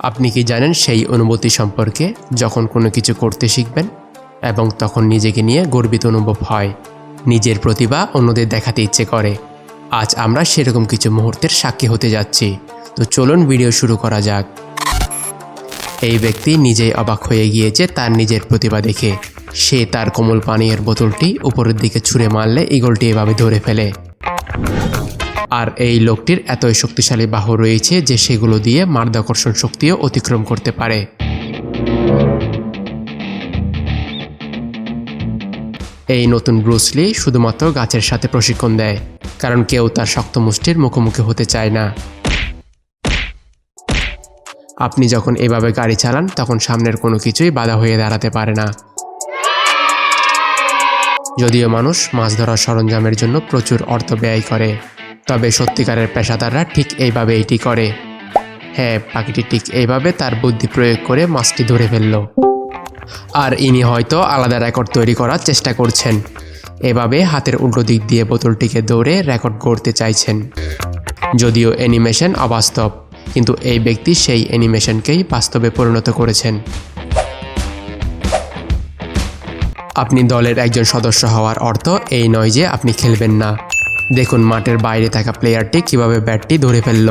আপনি কি জানেন সেই অনুভূতি সম্পর্কে যখন কোনো কিছু করতে শিখবেন এবং তখন নিজেকে নিয়ে গর্বিত অনুভব হয়, নিজের প্রতিভা অন্যদের দেখাতে ইচ্ছে করে। আজ আমরা সেরকম কিছু মুহূর্তের সাক্ষী হতে যাচ্ছি। তো চলুন ভিডিও শুরু করা যাক। এই ব্যক্তি নিজেই অবাক হয়ে গিয়েছে তার নিজের প্রতিভা দেখে। সে তার কোমল পানীয়ের বোতলটি উপরের দিকে ছুঁড়ে মারলে ঈগলটি এভাবে ধরে ফেলে। আর এই লোকটির এতই শক্তিশালী বাহু রয়েছে যে সেগুলো দিয়ে মাধ্যাকর্ষণ শক্তিও অতিক্রম করতে পারে। এই নতুন ব্রুস লি শুধুমাত্র গাছের সাথে প্রশিক্ষণ দেয়, কারণ কেউ তার শক্ত মুষ্টির মুখোমুখি হতে চায় না। আপনি যখন এভাবে গাড়ি চালান তখন সামনের কোনো কিছুই বাধা হয়ে দাঁড়াতে পারে না। যদিও মানুষ মাছ ধরার সরঞ্জামের জন্য প্রচুর অর্থ ব্যয় করে, তবে সত্যিকারের পেশাদাররা ঠিক এইভাবে এটি করে। হ্যাঁ, পাখিটি ঠিক এইভাবে তার বুদ্ধি প্রয়োগ করে মাছটি ধরে ফেলল। আর ইনি হয়তো আলাদা রেকর্ড তৈরি করার চেষ্টা করছেন। এভাবে হাতের উল্টো দিক দিয়ে বোতলটিকে দৌড়ে রেকর্ড গড়তে চাইছেন। যদিও অ্যানিমেশন অবাস্তব, কিন্তু এই ব্যক্তি সেই অ্যানিমেশনকেই বাস্তবে পরিণত করেছেন। আপনি দলের একজন সদস্য হওয়ার অর্থ এই নয় যে আপনি খেলবেন না। দেখুন মাঠের বাইরে থাকা প্লেয়ারটি কিভাবে ব্যাটটি ধরে ফেলল।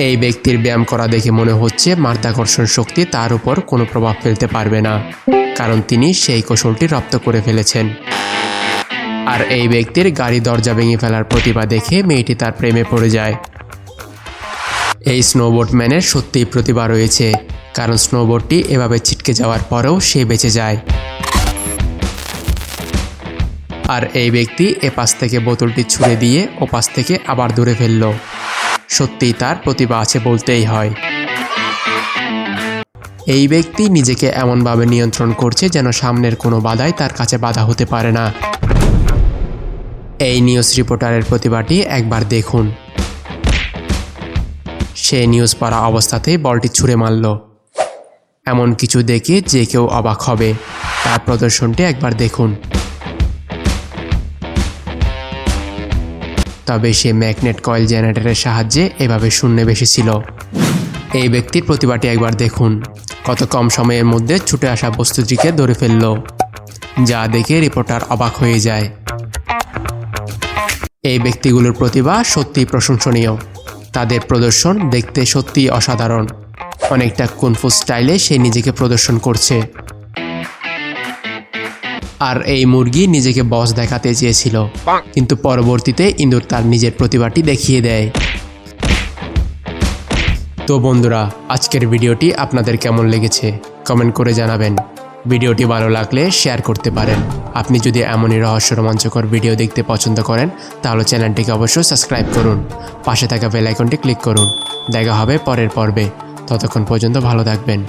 এই ব্যক্তির ব্যায়াম করা দেখে মনে হচ্ছে মাধ্যাকর্ষণ শক্তি তার উপর কোনো প্রভাব ফেলতে পারবে না, কারণ তিনি সেই কৌশলটি রপ্ত করে ফেলেছেন। আর এই ব্যক্তির গাড়ি দরজা ভেঙে ফেলার প্রতিভা দেখে মেয়েটি তার প্রেমে পড়ে যায়। এই স্নোবোর্ডম্যানের সত্যিই প্রতিভা রয়েছে, কারণ স্নোবোর্ডটি এভাবে ছিটকে যাওয়ার পরেও সে বেঁচে যায়। আর এই ব্যক্তি এপাশ থেকে বোতলটি ছুঁড়ে দিয়ে ওপাশ থেকে আবার ধরে ফেলল। সত্যিই তার প্রতিভা আছে বলতেই হয়। এই ব্যক্তি নিজেকে এমনভাবে নিয়ন্ত্রণ করছে যেন সামনের কোনো বাধাই তার কাছে বাধা হতে পারে না। এই নিউজ রিপোর্টারের প্রতিভাটি একবার দেখুন। সে নিউজ পড়া অবস্থাতেই বলটি ছুঁড়ে মারল। এমন কিছু দেখে যে কেউ অবাক হবে। তার প্রদর্শনটি একবার দেখুন। তবে সে ম্যাগনেট কয়েল জেনারেটরের সাহায্যে এভাবে শূন্যে ভেসেছিল। এই ব্যক্তির প্রতিভাটি একবার দেখুন। কত কম সময়ের মধ্যে ছুটে আসা বস্তুটিকে ধরে ফেলল, যা দেখে রিপোর্টার অবাক হয়ে যায়। এই ব্যক্তিগুলোর প্রতিভা সত্যিই প্রশংসনীয়। তাদের প্রদর্শন দেখতে সত্যিই অসাধারণ। অনেকটা কুনফু স্টাইলে সে নিজেকে প্রদর্শন করছে। আর এই মুরগি নিজেকে বস দেখাতে চেয়েছিল, কিন্তু পরবর্তীতে ইঁদুর তার নিজের প্রতিভাটি দেখিয়ে দেয়। তো বন্ধুরা, আজকের ভিডিওটি আপনাদের কেমন লেগেছে কমেন্ট করে জানাবেন। ভিডিওটি ভালো লাগলে শেয়ার করতে পারেন। আপনি যদি এমনই রহস্য রোমাঞ্চকর ভিডিও দেখতে পছন্দ করেন তাহলে চ্যানেলটিকে অবশ্যই সাবস্ক্রাইব করুন। পাশে থাকা বেল আইকনটি ক্লিক করুন। দেখা হবে পরের পর্বে। ততক্ষণ পর্যন্ত ভালো থাকবেন।